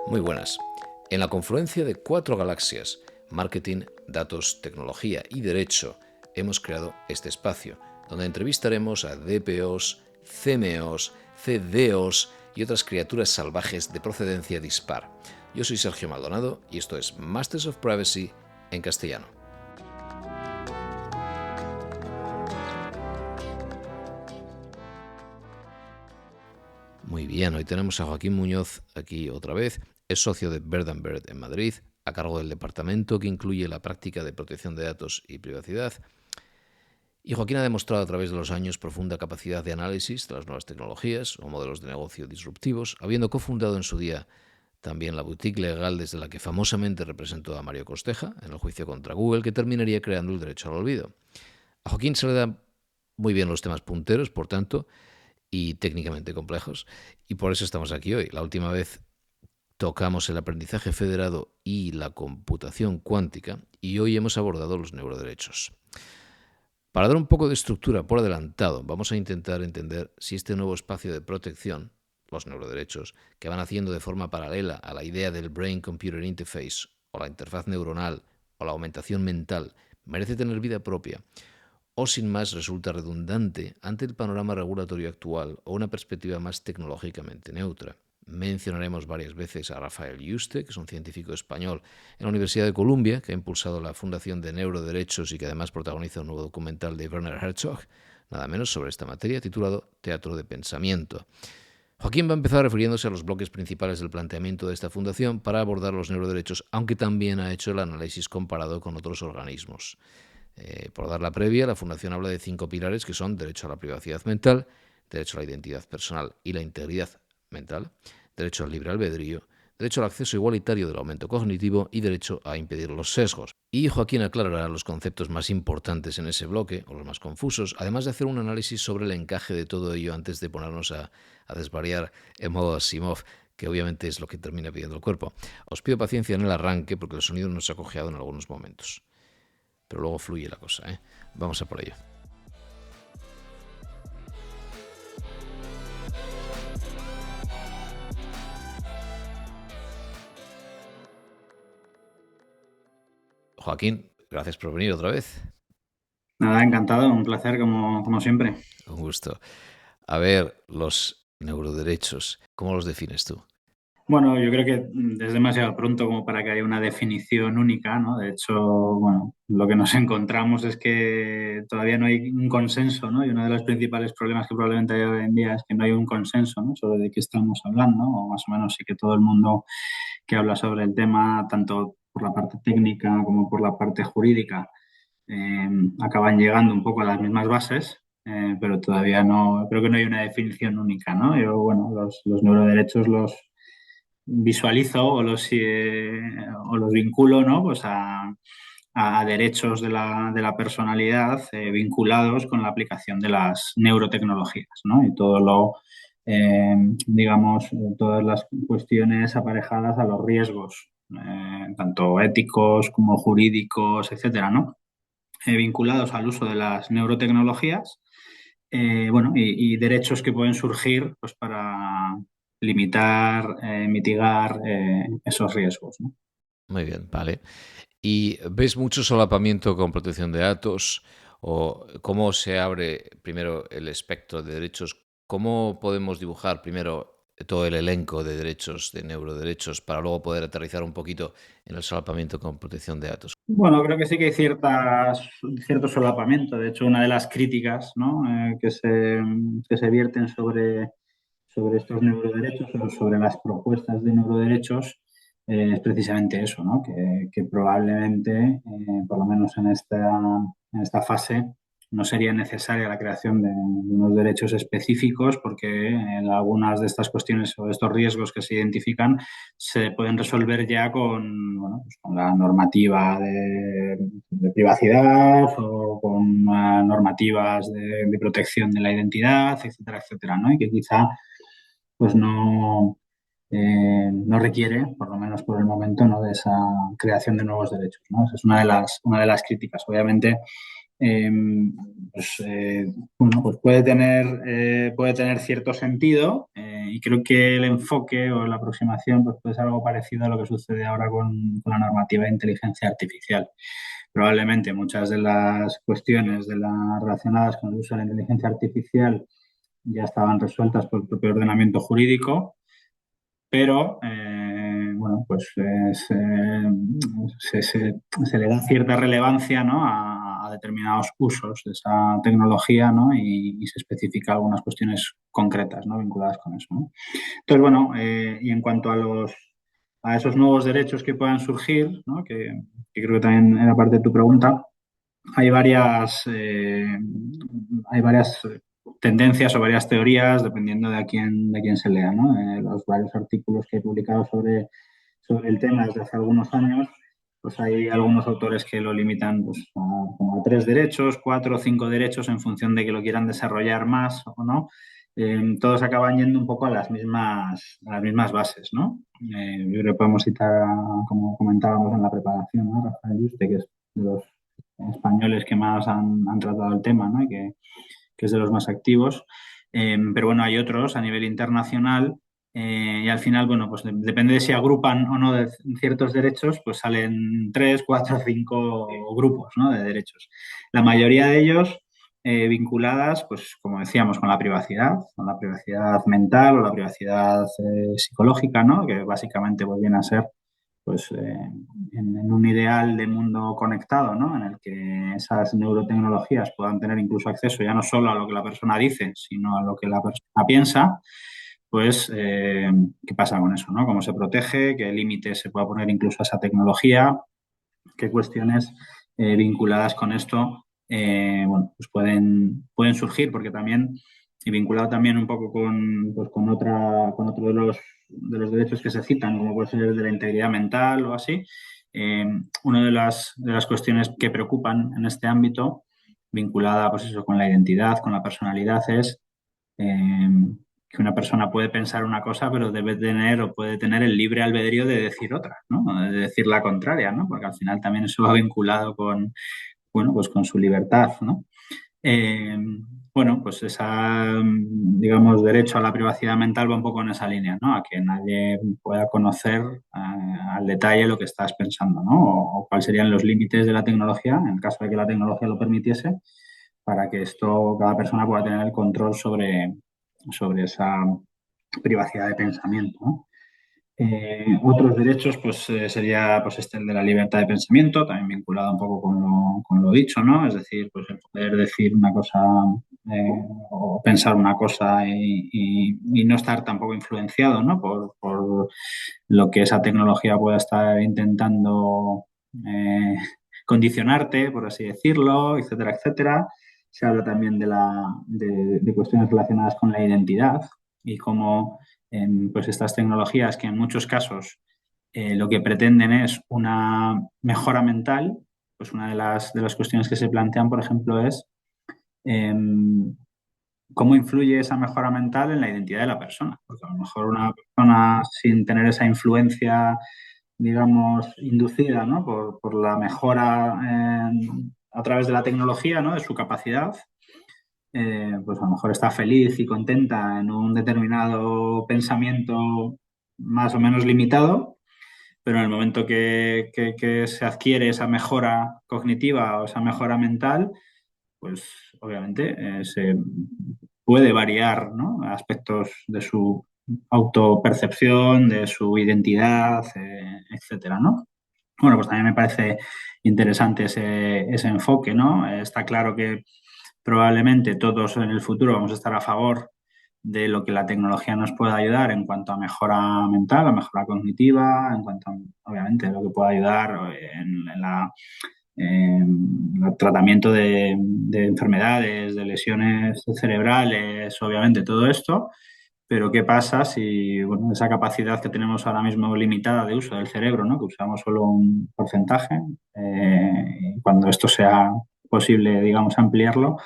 Muy buenas. En la confluencia de 4 galaxias, marketing, datos, tecnología y derecho, hemos creado este espacio, donde entrevistaremos a DPOs, CMOs, CDOs y otras criaturas salvajes de procedencia dispar. Yo soy Sergio Maldonado y esto es Masters of Privacy en castellano. Muy bien, hoy tenemos a Joaquín Muñoz aquí otra vez. Es socio de Bird & Bird en Madrid, a cargo del departamento que incluye la práctica de protección de datos y privacidad. Y Joaquín ha demostrado a través de los años profunda capacidad de análisis de las nuevas tecnologías o modelos de negocio disruptivos, habiendo cofundado en su día también la boutique legal desde la que famosamente representó a Mario Costeja en el juicio contra Google, que terminaría creando el derecho al olvido. A Joaquín se le dan muy bien los temas punteros, por tanto, y técnicamente complejos, y por eso estamos aquí hoy. La última vez tocamos el aprendizaje federado y la computación cuántica, y hoy hemos abordado los neuroderechos. Para dar un poco de estructura por adelantado, vamos a intentar entender si este nuevo espacio de protección, los neuroderechos, que van haciendo de forma paralela a la idea del Brain-Computer Interface, o la interfaz neuronal, o la aumentación mental, merece tener vida propia, o sin más resulta redundante ante el panorama regulatorio actual o una perspectiva más tecnológicamente neutra. Mencionaremos varias veces a Rafael Yuste, que es un científico español en la Universidad de Columbia, que ha impulsado la Fundación de Neuroderechos y que además protagoniza un nuevo documental de Werner Herzog, nada menos sobre esta materia, titulado Teatro de Pensamiento. Joaquín va a empezar refiriéndose a los bloques principales del planteamiento de esta fundación para abordar los neuroderechos, aunque también ha hecho el análisis comparado con otros organismos. Por dar la previa, la Fundación habla de 5 pilares que son derecho a la privacidad mental, derecho a la identidad personal y la integridad mental, derecho al libre albedrío, derecho al acceso igualitario del aumento cognitivo y derecho a impedir los sesgos. Y Joaquín aclarará los conceptos más importantes en ese bloque, o los más confusos, además de hacer un análisis sobre el encaje de todo ello antes de ponernos a desvariar en modo Asimov, que obviamente es lo que termina pidiendo el cuerpo. Os pido paciencia en el arranque porque el sonido nos ha cojeado en algunos momentos. Pero luego fluye la cosa, ¿eh? Vamos a por ello. Joaquín, gracias por venir otra vez. Nada, encantado, un placer como siempre. Un gusto. A ver, los neuroderechos, ¿cómo los defines tú? Bueno, yo creo que es demasiado pronto como para que haya una definición única, ¿no? De hecho, bueno, lo que nos encontramos es que todavía no hay un consenso, ¿no? Y uno de los principales problemas que probablemente hay hoy en día es que no hay un consenso, ¿no? Sobre de qué estamos hablando, o más o menos sí que todo el mundo que habla sobre el tema, tanto por la parte técnica como por la parte jurídica, acaban llegando un poco a las mismas bases, pero todavía no, creo que no hay una definición única, ¿no? Yo, bueno, los neuroderechos los visualizo o los vinculo, ¿no? Pues a derechos de la personalidad vinculados con la aplicación de las neurotecnologías, ¿no? Y todo lo, digamos, todas las cuestiones aparejadas a los riesgos, tanto éticos como jurídicos, etcétera, ¿no? Vinculados al uso de las neurotecnologías, bueno, y derechos que pueden surgir pues, para limitar, mitigar esos riesgos, ¿no? Muy bien, vale. ¿Y ves mucho solapamiento con protección de datos? ¿O cómo se abre primero el espectro de derechos? ¿Cómo podemos dibujar primero todo el elenco de derechos, de neuroderechos, para luego poder aterrizar un poquito en el solapamiento con protección de datos? Bueno, creo que sí que hay cierto solapamiento. De hecho, una de las críticas, ¿no? Que se vierten sobre estos neuroderechos o sobre las propuestas de neuroderechos es precisamente eso, ¿no? Que probablemente, por lo menos en esta fase, no sería necesaria la creación de unos derechos específicos porque en algunas de estas cuestiones o estos riesgos que se identifican se pueden resolver ya con, bueno, pues con la normativa de privacidad o con normativas de protección de la identidad, etcétera, etcétera, ¿no? Y que quizá pues no requiere, por lo menos por el momento, ¿no? De esa creación de nuevos derechos, ¿no? Esa es una de las críticas. Obviamente, eh, pues, bueno, pues puede tener cierto sentido, y creo que el enfoque o la aproximación pues puede ser algo parecido a lo que sucede ahora con la normativa de inteligencia artificial. Probablemente muchas de las cuestiones relacionadas con el uso de la inteligencia artificial ya estaban resueltas por el propio ordenamiento jurídico, pero bueno, pues se le da cierta relevancia, ¿no? a determinados usos de esa tecnología, ¿no? Y se especifica algunas cuestiones concretas, ¿no? vinculadas con eso, ¿no? Entonces, bueno, y en cuanto a esos nuevos derechos que puedan surgir, ¿no? que creo que también era parte de tu pregunta, hay varias tendencias o varias teorías, dependiendo de quién se lea, ¿no? Los varios artículos que he publicado sobre el tema desde hace algunos años, pues hay algunos autores que lo limitan pues, como a 3 derechos, 4 o 5 derechos en función de que lo quieran desarrollar más o no. Todos acaban yendo un poco a las mismas bases, ¿no? Yo creo que podemos citar, como comentábamos en la preparación, ¿no? Rafael Yuste, que es de los españoles que más han tratado el tema, ¿no? Que es de los más activos. Pero bueno, hay otros a nivel internacional, y al final, bueno, pues depende de si agrupan o no de ciertos derechos, pues salen 3, 4, 5 grupos, ¿no? de derechos. La mayoría de ellos vinculadas, pues como decíamos, con la privacidad mental o la privacidad psicológica, ¿no? Que básicamente pues, viene a ser pues en un ideal de mundo conectado, ¿no? En el que esas neurotecnologías puedan tener incluso acceso ya no solo a lo que la persona dice, sino a lo que la persona piensa, pues ¿qué pasa con eso, ¿no? ¿Cómo se protege? ¿Qué límites se puede poner incluso a esa tecnología? ¿Qué cuestiones vinculadas con esto bueno, pues pueden surgir? Porque también, y vinculado también un poco pues con otro de los derechos que se citan, como puede ser el de la integridad mental o así, una de las cuestiones que preocupan en este ámbito, vinculada pues eso, con la identidad, con la personalidad, es eh, que una persona puede pensar una cosa, pero debe tener o puede tener el libre albedrío de decir otra, ¿no? De decir la contraria, ¿no? Porque al final también eso va vinculado con, bueno, pues con su libertad, ¿no? Eh, bueno, pues digamos, derecho a la privacidad mental va un poco en esa línea, ¿no? A que nadie pueda conocer al detalle lo que estás pensando, ¿no? O cuáles serían los límites de la tecnología, en el caso de que la tecnología lo permitiese, para que cada persona pueda tener el control sobre esa privacidad de pensamiento, ¿no? Otros derechos, pues sería pues el de la libertad de pensamiento, también vinculado un poco con lo dicho, ¿no? Es decir, pues el poder decir una cosa o pensar una cosa y no estar tampoco influenciado, ¿no? Por lo que esa tecnología pueda estar intentando eh, condicionarte, por así decirlo, etcétera, etcétera. Se habla también de cuestiones relacionadas con la identidad y cómo pues estas tecnologías que en muchos casos lo que pretenden es una mejora mental, pues una de las cuestiones que se plantean, por ejemplo, es eh, cómo influye esa mejora mental en la identidad de la persona. Porque a lo mejor una persona sin tener esa influencia, digamos, inducida, ¿no? por la mejora a través de la tecnología, ¿no? De su capacidad, pues a lo mejor está feliz y contenta en un determinado pensamiento más o menos limitado, pero en el momento que se adquiere esa mejora cognitiva o esa mejora mental, pues obviamente se puede variar, ¿no? Aspectos de su autopercepción, de su identidad, etcétera, ¿no? Bueno, pues también me parece interesante ese enfoque, ¿no? Está claro que probablemente todos en el futuro vamos a estar a favor de lo que la tecnología nos pueda ayudar en cuanto a mejora mental, a mejora cognitiva, en cuanto a, obviamente, lo que pueda ayudar en el tratamiento de enfermedades, de lesiones cerebrales, obviamente todo esto. Pero ¿qué pasa si bueno, esa capacidad que tenemos ahora mismo limitada de uso del cerebro, ¿no? Que usamos solo un porcentaje, cuando esto sea posible, digamos, ampliarlo,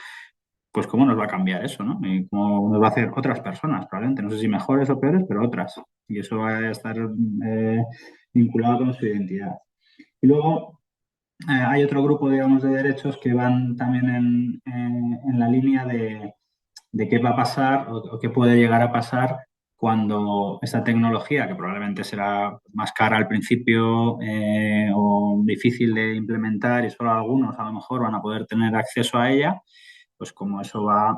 pues cómo nos va a cambiar eso, ¿no? Y cómo nos va a hacer otras personas, probablemente. No sé si mejores o peores, pero otras. Y eso va a estar vinculado con su identidad. Y luego, hay otro grupo, digamos, de derechos que van también en la línea de qué va a pasar o qué puede llegar a pasar cuando esta tecnología, que probablemente será más cara al principio o difícil de implementar y solo algunos a lo mejor van a poder tener acceso a ella, pues como eso va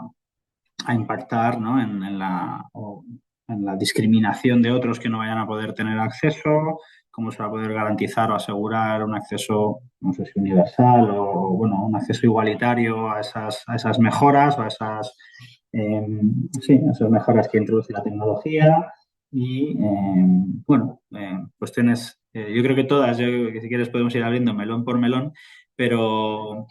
a impactar, ¿no? En la discriminación de otros que no vayan a poder tener acceso, cómo se va a poder garantizar o asegurar un acceso, no sé si universal o, bueno, un acceso igualitario a esas mejoras o a esas, eh, sí, a esas mejoras que introduce la tecnología y, bueno, cuestiones, yo creo que todas, que si quieres podemos ir abriendo melón por melón, pero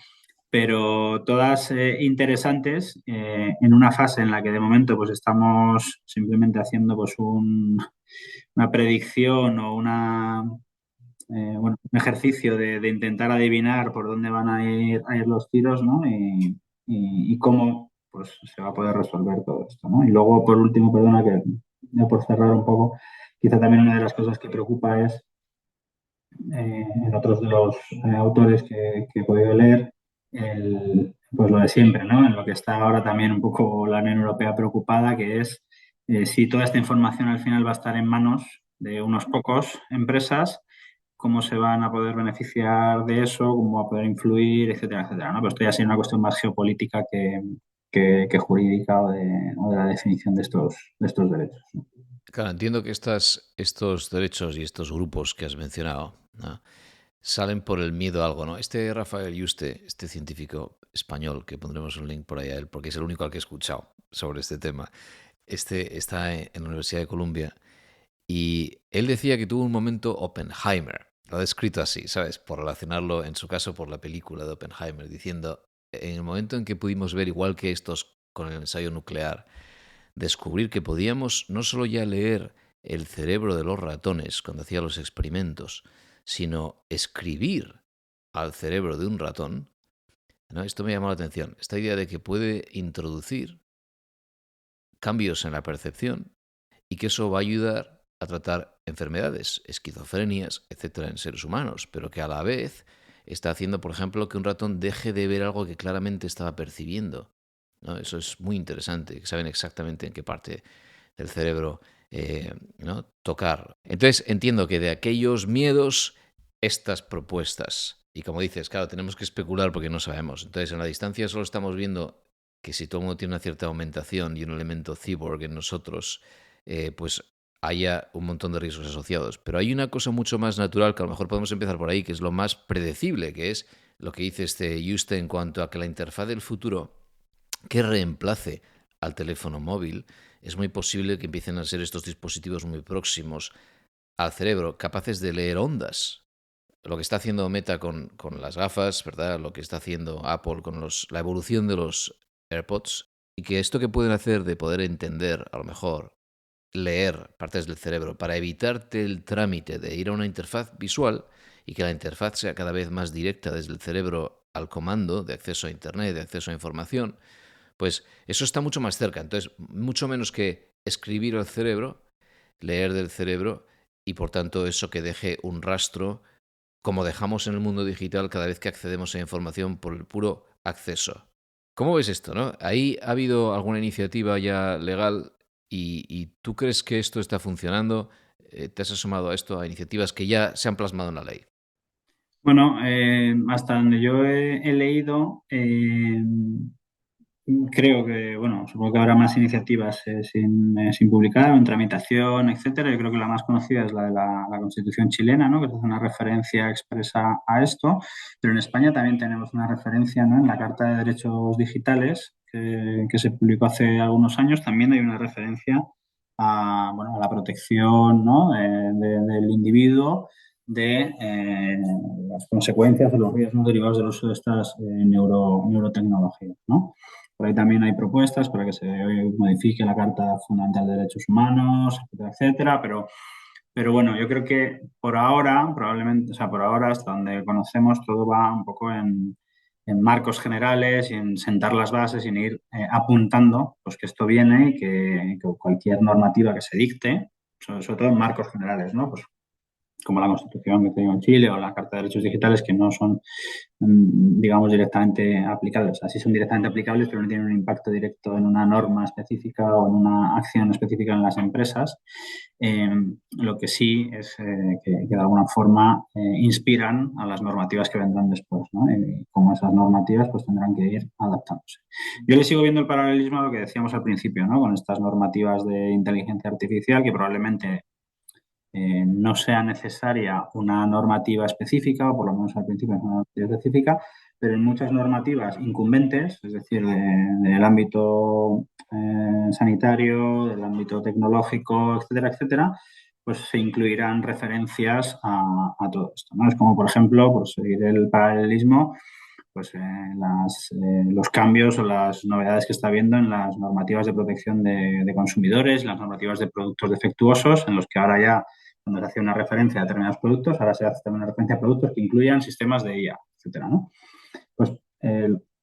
todas interesantes en una fase en la que de momento pues estamos simplemente haciendo pues una predicción o bueno, un ejercicio de intentar adivinar por dónde van a ir los tiros, ¿no? Y cómo pues se va a poder resolver todo esto, ¿no? Y luego, por último, perdona que ya por cerrar un poco, quizá también una de las cosas que preocupa es en otros de los autores que he podido leer, pues lo de siempre, ¿no? En lo que está ahora también un poco la Unión Europea preocupada, que es si toda esta información al final va a estar en manos de unos pocos empresas, cómo se van a poder beneficiar de eso, cómo va a poder influir, etcétera, etcétera, ¿no? Pero esto ya sería una cuestión más geopolítica que jurídica o de la definición de estos derechos, ¿no? Claro, entiendo que estos derechos y estos grupos que has mencionado, ¿no?, salen por el miedo a algo, ¿no? Este Rafael Yuste, este científico español, que pondremos un link por ahí a él, porque es el único al que he escuchado sobre este tema, este está en la Universidad de Columbia y él decía que tuvo un momento Oppenheimer. Lo ha descrito así, ¿sabes? Por relacionarlo, en su caso, por la película de Oppenheimer, diciendo, en el momento en que pudimos ver, igual que estos con el ensayo nuclear, descubrir que podíamos no solo ya leer el cerebro de los ratones cuando hacía los experimentos, sino escribir al cerebro de un ratón, ¿no? Esto me llamó la atención. Esta idea de que puede introducir cambios en la percepción y que eso va a ayudar a tratar enfermedades, esquizofrenias, etcétera, en seres humanos, pero que a la vez está haciendo, por ejemplo, que un ratón deje de ver algo que claramente estaba percibiendo, ¿no? Eso es muy interesante, que saben exactamente en qué parte del cerebro, ¿no?, tocar. Entonces entiendo que de aquellos miedos, estas propuestas. Y como dices, claro, tenemos que especular porque no sabemos. Entonces en la distancia solo estamos viendo que si todo el mundo tiene una cierta aumentación y un elemento cyborg en nosotros, pues haya un montón de riesgos asociados. Pero hay una cosa mucho más natural que a lo mejor podemos empezar por ahí, que es lo más predecible, que es lo que dice este Juste en cuanto a que la interfaz del futuro que reemplace al teléfono móvil, es muy posible que empiecen a ser estos dispositivos muy próximos al cerebro, capaces de leer ondas. Lo que está haciendo Meta con las gafas, ¿verdad? Lo que está haciendo Apple con la evolución de los AirPods. Y que esto que pueden hacer de poder entender, a lo mejor, leer partes del cerebro para evitarte el trámite de ir a una interfaz visual y que la interfaz sea cada vez más directa desde el cerebro al comando de acceso a Internet, de acceso a información, pues eso está mucho más cerca. Entonces, mucho menos que escribir al cerebro, leer del cerebro y por tanto eso que deje un rastro como dejamos en el mundo digital cada vez que accedemos a información por el puro acceso. ¿Cómo ves esto, no? ¿Ahí ha habido alguna iniciativa ya legal y tú crees que esto está funcionando? ¿Te has asomado a esto, a iniciativas que ya se han plasmado en la ley? Bueno, hasta donde yo he leído, creo que, bueno, supongo que habrá más iniciativas sin publicar o en tramitación, etcétera. Yo creo que la más conocida es la de la Constitución chilena, ¿no? Que es una referencia expresa a esto. Pero en España también tenemos una referencia, ¿no? En la Carta de Derechos Digitales que se publicó hace algunos años. También hay una referencia a, bueno, a la protección, ¿no? Del individuo de las consecuencias o los riesgos derivados del uso de estas neurotecnologías, ¿no? Por ahí también hay propuestas para que se modifique la Carta Fundamental de Derechos Humanos, etcétera, etcétera, pero bueno, yo creo que por ahora, probablemente, o sea, por ahora, hasta donde conocemos, todo va un poco en marcos generales y en sentar las bases y en ir apuntando pues que esto viene y que cualquier normativa que se dicte, sobre todo en marcos generales, ¿no? Pues como la Constitución que tengo en Chile o la Carta de Derechos Digitales, que no son, digamos, directamente aplicables. O sea, sí son directamente aplicables, pero no tienen un impacto directo en una norma específica o en una acción específica en las empresas. Lo que sí es que de alguna forma inspiran a las normativas que vendrán después, ¿no? Como esas normativas pues tendrán que ir adaptándose. Yo le sigo viendo el paralelismo a lo que decíamos al principio, ¿no? Con estas normativas de inteligencia artificial que probablemente no sea necesaria una normativa específica, o por lo menos al principio es una normativa específica, pero en muchas normativas incumbentes, es decir, del ámbito sanitario, del ámbito tecnológico, etcétera, etcétera, pues se incluirán referencias a todo esto, ¿no? Es como, por ejemplo, por seguir el paralelismo, pues los cambios o las novedades que está habiendo en las normativas de protección de consumidores, las normativas de productos defectuosos, en los que ahora ya, cuando se hace una referencia a determinados productos, ahora se hace también una referencia a productos que incluyan sistemas de IA, etcétera, ¿no? Pues,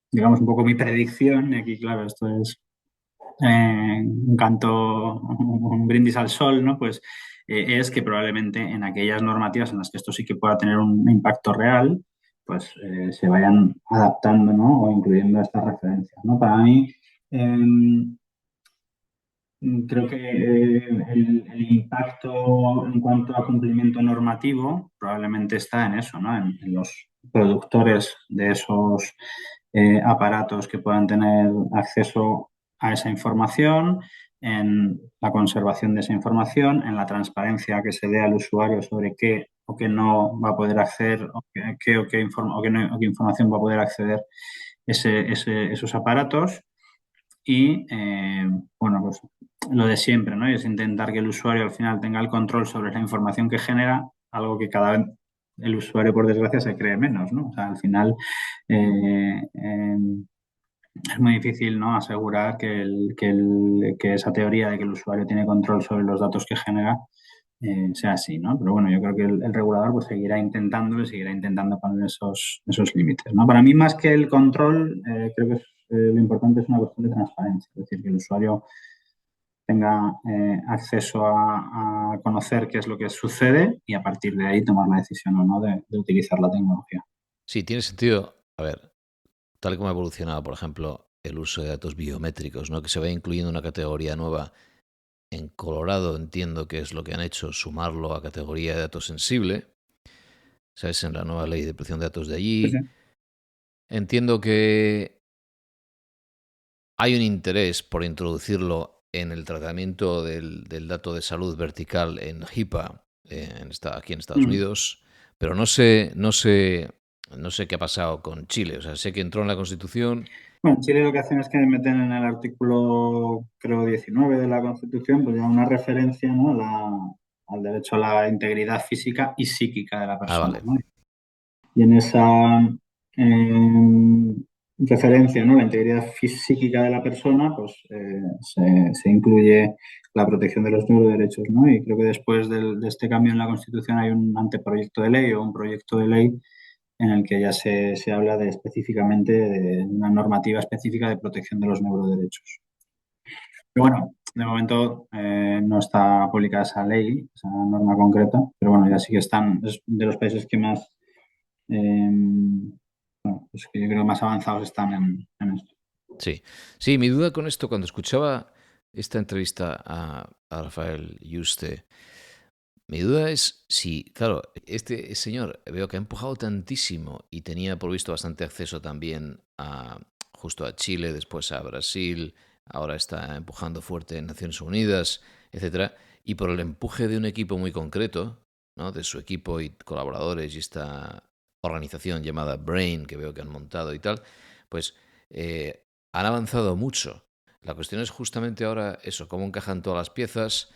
digamos, un poco mi predicción, y aquí, claro, esto es un canto, un brindis al sol, ¿no? Pues es que probablemente en aquellas normativas en las que esto sí que pueda tener un impacto real, pues se vayan adaptando, ¿no? O incluyendo estas referencias, ¿no? Para mí, creo que el impacto en cuanto a cumplimiento normativo probablemente está en eso, ¿no? En los productores de esos aparatos que puedan tener acceso a esa información, en la conservación de esa información, en la transparencia que se dé al usuario sobre qué o qué no va a poder acceder o qué información va a poder acceder esos aparatos. Y bueno, pues lo de siempre, ¿no? Y es intentar que el usuario al final tenga el control sobre la información que genera, algo que cada vez el usuario, por desgracia, se cree menos, ¿no? O sea, al final es muy difícil, ¿no? Asegurar que esa teoría de que el usuario tiene control sobre los datos que genera sea así, ¿no? Pero bueno, yo creo que el regulador pues seguirá intentándolo y seguirá intentando poner esos límites, ¿no? Para mí, más que el control, creo que lo importante es una cuestión de transparencia, es decir, que el usuario tenga acceso a conocer qué es lo que sucede y a partir de ahí tomar la decisión o no de utilizar la tecnología. Sí, tiene sentido. A ver, tal y como ha evolucionado, por ejemplo, el uso de datos biométricos, ¿no? Que se vaya incluyendo una categoría nueva. En Colorado entiendo que es lo que han hecho, sumarlo a categoría de datos sensible, ¿sabes? En la nueva ley de protección de datos de Sí, sí. allí. Entiendo que hay un interés por introducirlo en el tratamiento del dato de salud vertical en HIPAA, aquí en Estados Mm. Unidos, pero no sé qué ha pasado con Chile. O sea, sé que entró en la Constitución. Bueno, en Chile lo que hacen es que meten en el artículo, creo, 19 de la Constitución, pues ya una referencia, ¿no? Al derecho a la integridad física y psíquica de la Ah, persona, vale. ¿no? Y en esa eh, referencia, ¿no? La integridad psíquica de la persona, pues se incluye la protección de los neuroderechos, ¿no? Y creo que después de este cambio en la Constitución hay un anteproyecto de ley o un proyecto de ley en el que ya se habla específicamente de una normativa específica de protección de los neuroderechos. Pero bueno, de momento no está publicada esa ley, esa norma concreta, pero bueno, ya sí que están, es de los países que más, eh, bueno, pues que yo creo más avanzados están en esto. Sí. Sí, mi duda con esto, cuando escuchaba esta entrevista a Rafael Yuste, mi duda es si, claro, este señor veo que ha empujado tantísimo y tenía por visto bastante acceso también justo a Chile, después a Brasil, ahora está empujando fuerte en Naciones Unidas, etcétera, y por el empuje de un equipo muy concreto, ¿no? De su equipo y colaboradores y esta organización llamada Brain que veo que han montado y tal, pues han avanzado mucho. La cuestión es justamente ahora eso, cómo encajan todas las piezas.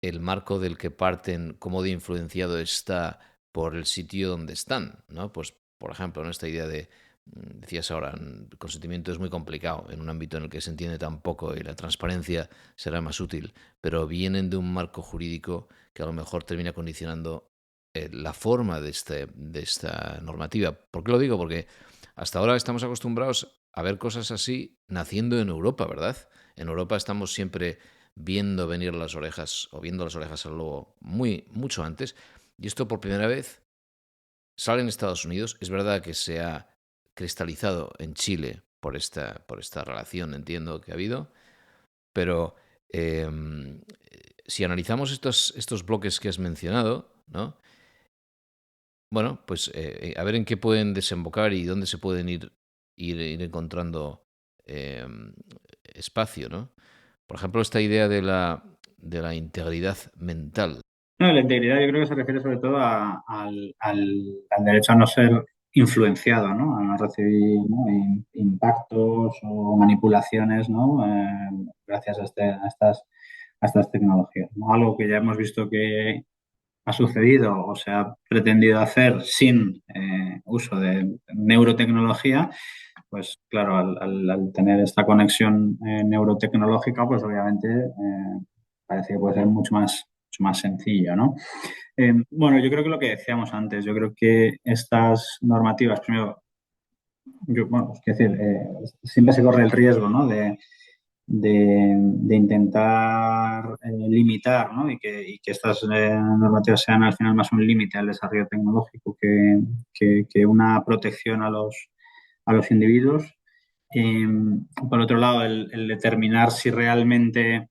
El marco del que parten, cómo de influenciado está por el sitio donde están, ¿no? Pues, por ejemplo, en esta idea de, decías ahora, el consentimiento es muy complicado en un ámbito en el que se entiende tan poco y la transparencia será más útil, pero vienen de un marco jurídico que a lo mejor termina condicionando la forma de esta normativa. ¿Por qué lo digo? Porque hasta ahora estamos acostumbrados a ver cosas así naciendo en Europa, ¿verdad? En Europa estamos siempre viendo venir las orejas o viendo las orejas al lobo mucho antes. Y esto por primera vez sale en Estados Unidos. Es verdad que se ha cristalizado en Chile por esta relación, entiendo, que ha habido, pero si analizamos estos bloques que has mencionado, ¿no? Bueno, pues a ver en qué pueden desembocar y dónde se pueden ir encontrando em, espacio, ¿no? Por ejemplo, esta idea de la integridad mental. No, la integridad yo creo que se refiere sobre todo al derecho a no ser influenciado, ¿no? A no recibir, ¿no? Impactos o manipulaciones, ¿no? Gracias a estas tecnologías, ¿no? Algo que ya hemos visto que ha sucedido o se ha pretendido hacer sin uso de neurotecnología, pues claro, al tener esta conexión neurotecnológica, pues obviamente parece que puede ser mucho más sencillo, ¿no? Bueno, yo creo que lo que decíamos antes, yo creo que estas normativas, primero, bueno, es decir, siempre se corre el riesgo, ¿no? De intentar limitar, ¿no? Y que estas normativas sean al final más un límite al desarrollo tecnológico que una protección a los individuos. Eh, por otro lado, el determinar si realmente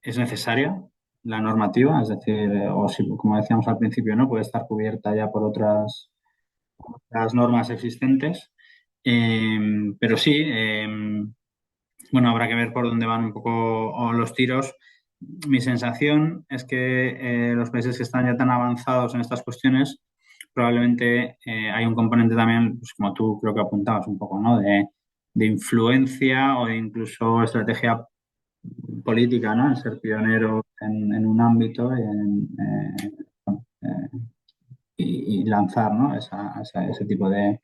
es necesaria la normativa, es decir, o si, como decíamos al principio, ¿no? Puede estar cubierta ya por otras normas existentes. Pero sí, bueno, habrá que ver por dónde van un poco los tiros. Mi sensación es que los países que están ya tan avanzados en estas cuestiones, probablemente hay un componente también, pues como tú creo que apuntabas un poco, ¿no? De influencia o de incluso estrategia política, ¿no? En ser pionero en un ámbito y lanzar, ¿no? Ese tipo de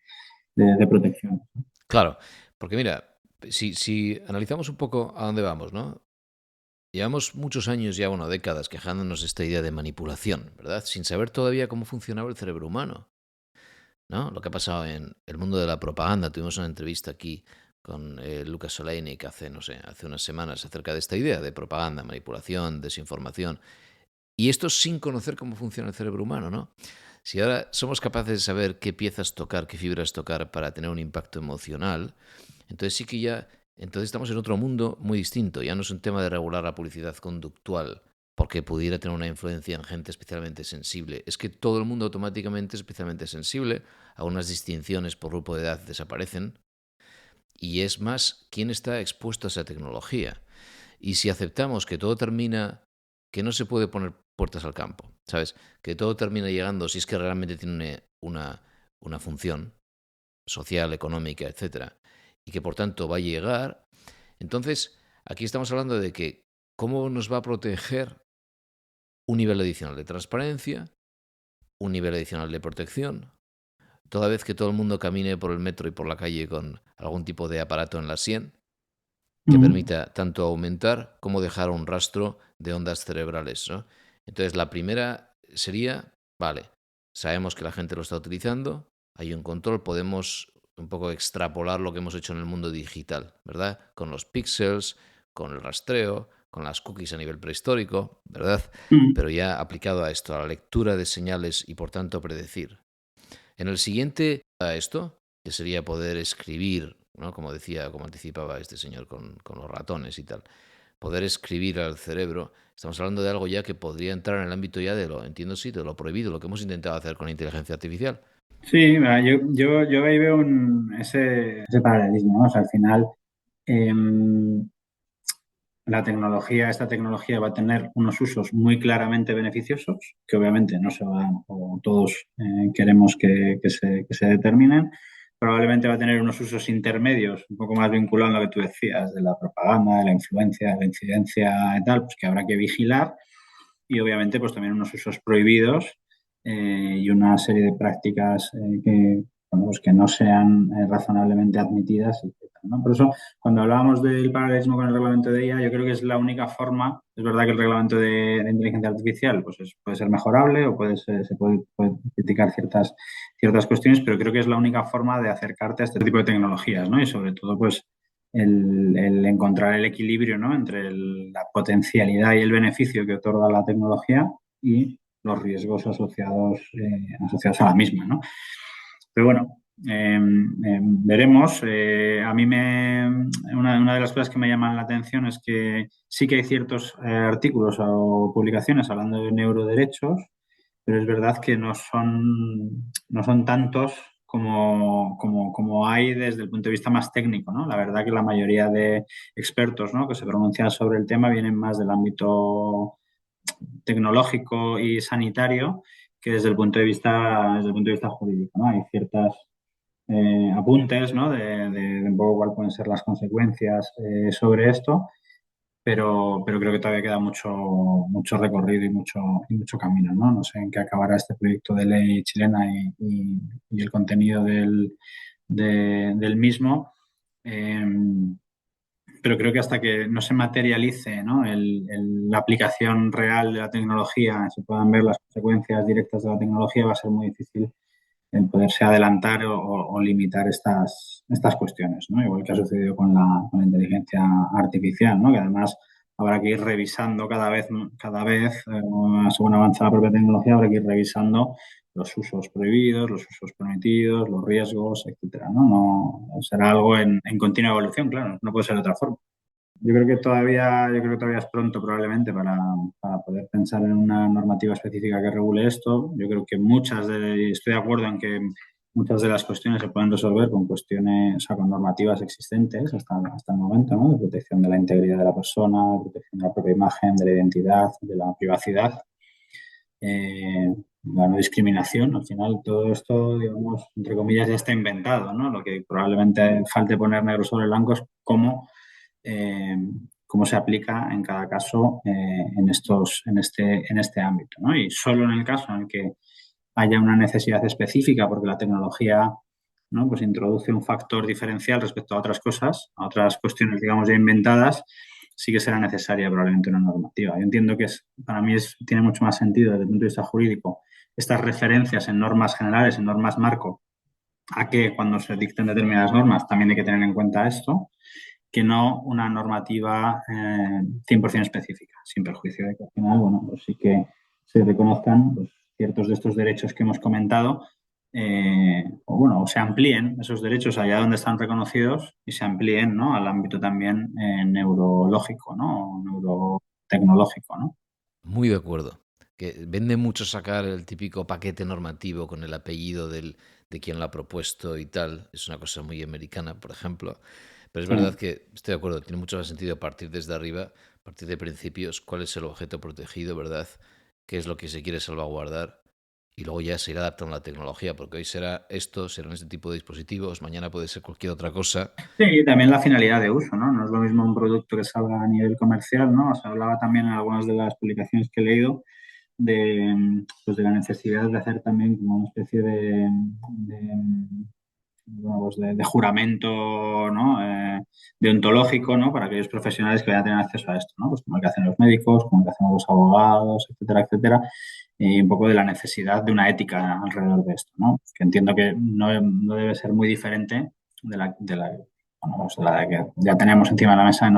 protección. Claro, porque mira, si analizamos un poco a dónde vamos, ¿no? Llevamos muchos años, ya bueno, décadas, quejándonos de esta idea de manipulación, ¿verdad? Sin saber todavía cómo funcionaba el cerebro humano, ¿no? Lo que ha pasado en el mundo de la propaganda. Tuvimos una entrevista aquí con Lucas Soleinik hace, no sé, hace unas semanas acerca de esta idea de propaganda, manipulación, desinformación. Y esto sin conocer cómo funciona el cerebro humano, ¿no? Si ahora somos capaces de saber qué piezas tocar, qué fibras tocar para tener un impacto emocional, entonces sí que ya, entonces estamos en otro mundo muy distinto. Ya no es un tema de regular la publicidad conductual porque pudiera tener una influencia en gente especialmente sensible. Es que todo el mundo automáticamente es especialmente sensible, algunas distinciones por grupo de edad desaparecen y es más quién está expuesto a esa tecnología. Y si aceptamos que todo termina, que no se puede poner puertas al campo, ¿sabes? Que todo termina llegando, si es que realmente tiene una función social, económica, etcétera, y que por tanto va a llegar, entonces aquí estamos hablando de que cómo nos va a proteger un nivel adicional de transparencia, un nivel adicional de protección, toda vez que todo el mundo camine por el metro y por la calle con algún tipo de aparato en la sien, que Mm. permita tanto aumentar como dejar un rastro de ondas cerebrales, ¿no? Entonces, la primera sería, vale, sabemos que la gente lo está utilizando, hay un control, podemos un poco extrapolar lo que hemos hecho en el mundo digital, ¿verdad? Con los píxeles, con el rastreo, con las cookies a nivel prehistórico, ¿verdad? Mm. Pero ya aplicado a esto, a la lectura de señales y por tanto predecir. En el siguiente, a esto, que sería poder escribir, ¿no? Como decía, como anticipaba este señor con los ratones y tal, poder escribir al cerebro, estamos hablando de algo ya que podría entrar en el ámbito ya de lo, entiendo sí, de lo prohibido, lo que hemos intentado hacer con la inteligencia artificial. Sí, mira, yo ahí veo ese paralelismo, ¿no? O sea, al final esta tecnología va a tener unos usos muy claramente beneficiosos, que obviamente no se van, o todos queremos que se determinen. Probablemente va a tener unos usos intermedios, un poco más vinculados a lo que tú decías, de la propaganda, de la influencia, de la incidencia y tal, pues que habrá que vigilar. Y obviamente, pues también unos usos prohibidos y una serie de prácticas bueno, pues que no sean razonablemente admitidas, etcétera, ¿no? Por eso, cuando hablábamos del paralelismo con el reglamento de IA, yo creo que es la única forma. Es verdad que el reglamento de inteligencia artificial pues puede ser mejorable o puede criticar ciertas cuestiones, pero creo que es la única forma de acercarte a este tipo de tecnologías, ¿no? Y sobre todo, pues, el encontrar el equilibrio, ¿no? Entre la potencialidad y el beneficio que otorga la tecnología y los riesgos asociados a la misma, ¿no? Pero bueno, veremos. Una de las cosas que me llaman la atención es que sí que hay ciertos artículos o publicaciones hablando de neuroderechos, pero es verdad que no son tantos como hay desde el punto de vista más técnico, ¿no? La verdad que la mayoría de expertos, ¿no?, que se pronuncian sobre el tema vienen más del ámbito tecnológico y sanitario que desde el punto de vista jurídico, ¿no? Hay ciertas apuntes, ¿no?, de un poco cuáles pueden ser las consecuencias sobre esto, pero creo que todavía queda mucho recorrido y mucho camino, ¿no? No sé en qué acabará este proyecto de ley chilena y el contenido del mismo. Eh, pero creo que hasta que no se materialice, ¿no?, la aplicación real de la tecnología, se puedan ver las consecuencias directas de la tecnología, va a ser muy difícil el poderse adelantar o limitar estas cuestiones, ¿no? Igual que ha sucedido con la inteligencia artificial, ¿no?, que además habrá que ir revisando cada vez, según avanza la propia tecnología, habrá que ir revisando los usos prohibidos, los usos permitidos, los riesgos, etcétera, ¿no? No será algo en continua evolución, claro, no puede ser de otra forma. Yo creo que todavía es pronto probablemente para poder pensar en una normativa específica que regule esto. Yo creo que estoy de acuerdo en que muchas de las cuestiones se pueden resolver con cuestiones, o sea, con normativas existentes hasta el momento, ¿no? De protección de la integridad de la persona, de protección de la propia imagen, de la identidad, de la privacidad, la no discriminación. Al final, todo esto, digamos, entre comillas, ya está inventado, ¿no? Lo que probablemente falte poner negro sobre blanco es eh, cómo se aplica en cada caso en este ámbito, ¿no? Y solo en el caso en el que haya una necesidad específica, porque la tecnología, ¿no?, pues introduce un factor diferencial respecto a otras cosas, a otras cuestiones, digamos, ya inventadas, sí que será necesaria probablemente una normativa. Yo entiendo que para mí tiene mucho más sentido desde el punto de vista jurídico estas referencias en normas generales, en normas marco, a que cuando se dicten determinadas normas también hay que tener en cuenta esto, que no una normativa 100% específica, sin perjuicio de que al final, bueno, pues sí que se reconozcan, pues, ciertos de estos derechos que hemos comentado, o se amplíen esos derechos allá donde están reconocidos y se amplíen, ¿no?, al ámbito también neurológico, ¿no?, o neurotecnológico, ¿no? Muy de acuerdo. Que vende mucho sacar el típico paquete normativo con el apellido de quien lo ha propuesto y tal. Es una cosa muy americana, por ejemplo. Pero es Sí. verdad que estoy de acuerdo, tiene mucho más sentido partir desde arriba, partir de principios, cuál es el objeto protegido, ¿verdad? ¿Qué es lo que se quiere salvaguardar? Y luego ya se irá adaptando a la tecnología, porque hoy será esto, serán este tipo de dispositivos, mañana puede ser cualquier otra cosa. Sí, y también la finalidad de uso, ¿no? No es lo mismo un producto que salga a nivel comercial, ¿no? Se hablaba también en algunas de las publicaciones que he leído pues de la necesidad de hacer también como una especie de juramento, ¿no?, deontológico, ¿no?, para aquellos profesionales que vayan a tener acceso a esto, ¿no? Pues como el que hacen los médicos, como el que hacen los abogados, etcétera, etcétera, y un poco de la necesidad de una ética alrededor de esto, ¿no? Que entiendo que no debe ser muy diferente bueno, pues de la que ya tenemos encima de la mesa en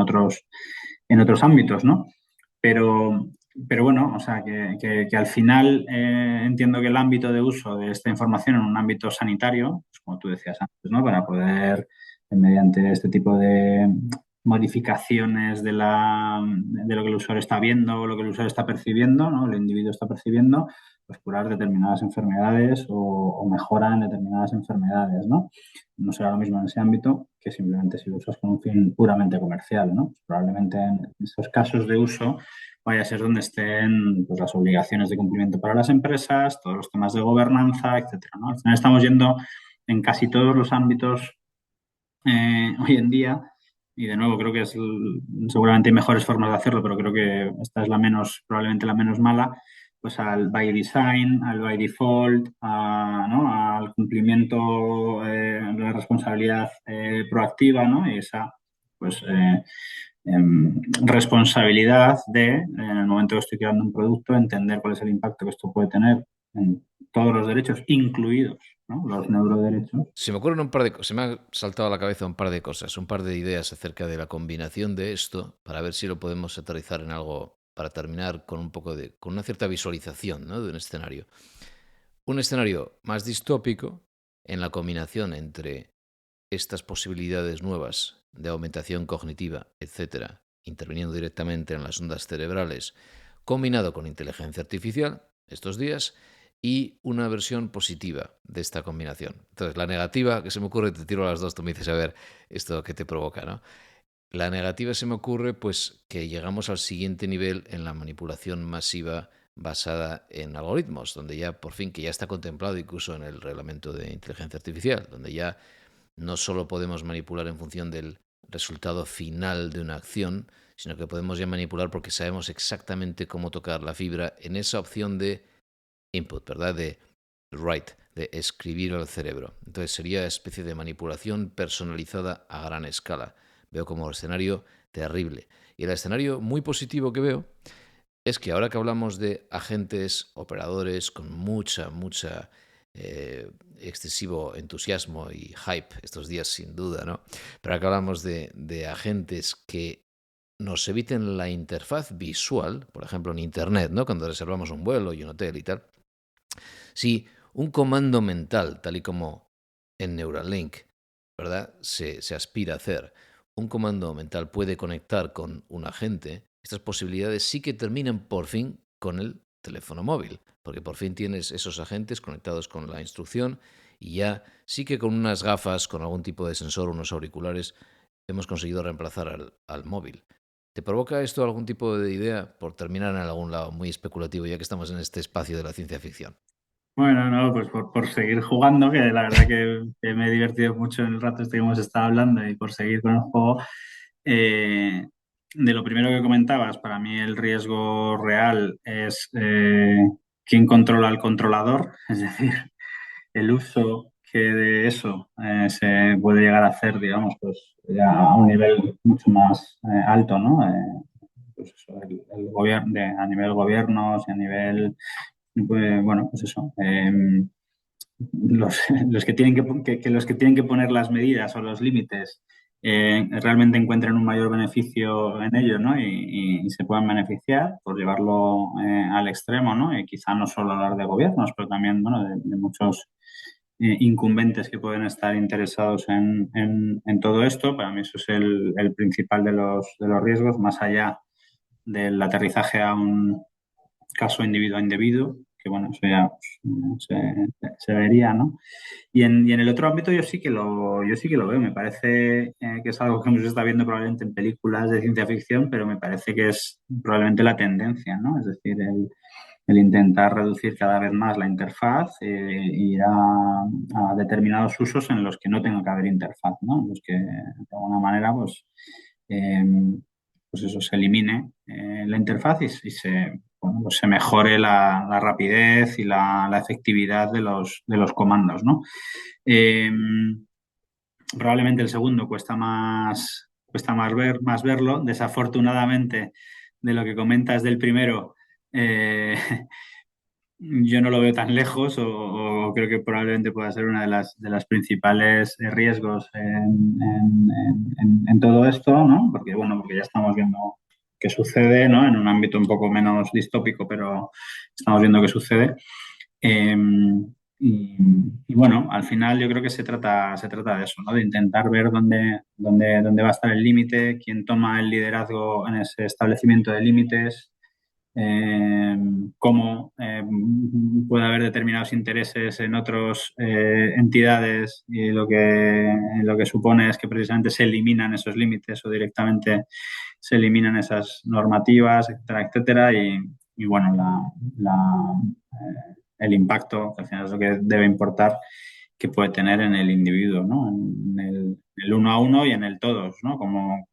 otros ámbitos, ¿no? Pero, pero bueno, o sea, que al final entiendo que el ámbito de uso de esta información en un ámbito sanitario, pues como tú decías antes, ¿no?, para poder, mediante este tipo de modificaciones de lo que el usuario está viendo o lo que el usuario está percibiendo, ¿no?, el individuo está percibiendo, pues curar determinadas enfermedades o mejora en determinadas enfermedades, ¿no? No será lo mismo en ese ámbito que simplemente si lo usas con un fin puramente comercial, ¿no? Pues probablemente en esos casos de uso vaya a ser donde estén, pues, las obligaciones de cumplimiento para las empresas, todos los temas de gobernanza, etcétera, ¿no? Al final estamos yendo en casi todos los ámbitos hoy en día, y de nuevo creo que seguramente hay mejores formas de hacerlo, pero creo que esta es probablemente la menos mala, pues al by design, al by default, ¿no?, al cumplimiento de la responsabilidad proactiva, ¿no?, y esa, pues, responsabilidad en el momento que estoy creando un producto, entender cuál es el impacto que esto puede tener en todos los derechos, incluidos, ¿no?, los neuroderechos. Se me ocurren un par de cosas, se me ha saltado a la cabeza un par de cosas, un par de ideas acerca de la combinación de esto para ver si lo podemos aterrizar en algo para terminar con con una cierta visualización, ¿no?, de un escenario. Un escenario más distópico en la combinación entre estas posibilidades nuevas de aumentación cognitiva, etcétera, interviniendo directamente en las ondas cerebrales, combinado con inteligencia artificial estos días, y una versión positiva de esta combinación. Entonces, la negativa que se me ocurre, te tiro a las dos, tú me dices, a ver, esto qué te provoca, ¿no? La negativa se me ocurre, pues, que llegamos al siguiente nivel en la manipulación masiva basada en algoritmos, donde ya, por fin, que ya está contemplado incluso en el reglamento de inteligencia artificial, donde ya no solo podemos manipular en función del resultado final de una acción, sino que podemos ya manipular porque sabemos exactamente cómo tocar la fibra en esa opción de input, ¿verdad? De write, de escribir al cerebro. Entonces sería especie de manipulación personalizada a gran escala. Veo como escenario terrible. Y el escenario muy positivo que veo es que ahora que hablamos de agentes, operadores con mucha excesivo entusiasmo y hype estos días sin duda, ¿no? Pero acá hablamos de agentes que nos eviten la interfaz visual, por ejemplo en Internet, ¿no?, cuando reservamos un vuelo y un hotel y tal. Si un comando mental, tal y como en Neuralink, ¿verdad?, se aspira a hacer, un comando mental puede conectar con un agente, estas posibilidades sí que terminan por fin con el teléfono móvil, porque por fin tienes esos agentes conectados con la instrucción y ya sí que con unas gafas, con algún tipo de sensor, unos auriculares, hemos conseguido reemplazar al móvil. ¿Te provoca esto algún tipo de idea? Por terminar en algún lado muy especulativo, ya que estamos en este espacio de la ciencia ficción. Bueno, no, pues por seguir jugando, que la verdad que me he divertido mucho en el rato este que hemos estado hablando y por seguir con el juego, de lo primero que comentabas, para mí el riesgo real es quién controla al controlador, es decir, el uso que de eso se puede llegar a hacer, digamos, pues ya a un nivel mucho más alto, ¿no? Pues eso, el gobierno, a nivel gobiernos y a nivel, pues, bueno, pues eso. Los que tienen que los que tienen que poner las medidas o los límites realmente encuentren un mayor beneficio en ello, ¿no? Y se puedan beneficiar por llevarlo al extremo, ¿no? Y quizá no solo hablar de gobiernos, pero también, bueno, de muchos incumbentes que pueden estar interesados en todo esto. Para mí eso es el principal de los riesgos, más allá del aterrizaje a un caso individuo a individuo, que bueno, eso ya pues, se vería, ¿no? Y en el otro ámbito yo sí que lo veo. Me parece que es algo que hemos estado viendo probablemente en películas de ciencia ficción, pero me parece que es probablemente la tendencia, ¿no? Es decir, el intentar reducir cada vez más la interfaz e ir a determinados usos en los que no tenga que haber interfaz, ¿no? En los que de alguna manera eh, pues eso se elimine la interfaz y se, bueno, pues se mejore la rapidez y la efectividad de los comandos, ¿no? Eh, Probablemente el segundo cuesta más verlo. Desafortunadamente, de lo que comentas del primero, eh, yo no lo veo tan lejos o creo que probablemente pueda ser una de las principales riesgos en todo esto, ¿no? Porque, bueno, porque ya estamos viendo qué sucede, ¿no? En un ámbito un poco menos distópico, pero estamos viendo qué sucede. Eh, y bueno, al final yo creo que se trata de eso, ¿no? De intentar ver dónde va a estar el límite, quién toma el liderazgo en ese establecimiento de límites, eh, cómo puede haber determinados intereses en otras entidades y lo que supone es que precisamente se eliminan esos límites o directamente se eliminan esas normativas, etcétera, etcétera. Y bueno, el impacto, que al final es lo que debe importar, que puede tener en el individuo, ¿no? En el uno a uno y en el todos, ¿no? Como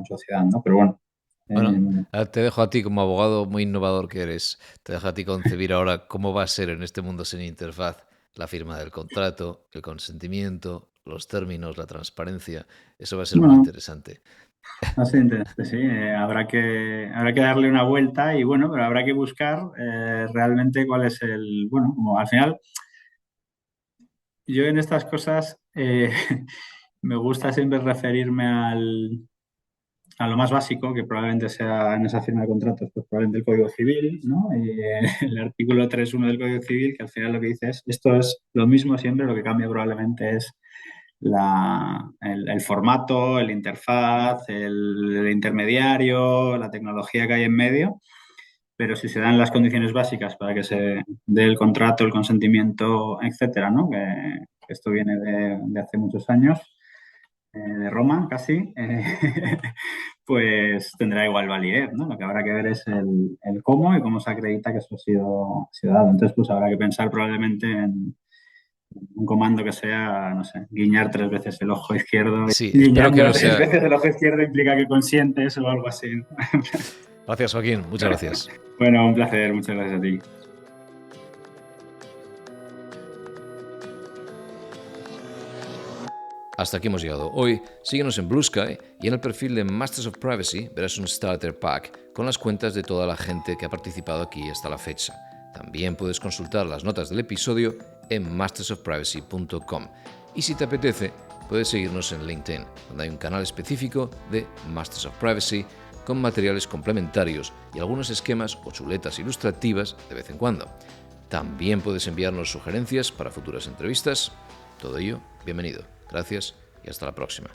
sociedad, ¿no? Pero bueno. Bueno, eh, te dejo a ti como abogado muy innovador que eres, te dejo a ti concebir ahora cómo va a ser en este mundo sin interfaz la firma del contrato, el consentimiento, los términos, la transparencia. Eso va a ser muy bueno, interesante. así interesante, sí. Habrá que darle una vuelta y bueno, pero habrá que buscar realmente cuál es el, bueno, como al final, yo en estas cosas me gusta siempre referirme a lo más básico, que probablemente sea en esa firma de contratos, pues probablemente el Código Civil, ¿no? Y el artículo 3.1 del Código Civil, que al final lo que dice es, esto es lo mismo siempre, lo que cambia probablemente es el formato, el interfaz, el intermediario, la tecnología que hay en medio, pero si se dan las condiciones básicas para que se dé el contrato, el consentimiento, etcétera, ¿no? Que esto viene de hace muchos años, de Roma casi, pues tendrá igual validez, ¿no? Lo que habrá que ver es el cómo y cómo se acredita que eso ha sido dado. Entonces, pues habrá que pensar probablemente en un comando que sea, no sé, guiñar 3 veces el ojo izquierdo. Sí, espero que Guiñando no 3 sea... veces el ojo izquierdo implica que consientes o algo así. Gracias, Joaquín. Muchas gracias. Bueno, un placer. Muchas gracias a ti. Hasta aquí hemos llegado hoy. Síguenos en Blue Sky y en el perfil de Masters of Privacy verás un Starter Pack con las cuentas de toda la gente que ha participado aquí hasta la fecha. También puedes consultar las notas del episodio en mastersofprivacy.com. Y si te apetece, puedes seguirnos en LinkedIn, donde hay un canal específico de Masters of Privacy con materiales complementarios y algunos esquemas o chuletas ilustrativas de vez en cuando. También puedes enviarnos sugerencias para futuras entrevistas. Todo ello, bienvenido. Gracias y hasta la próxima.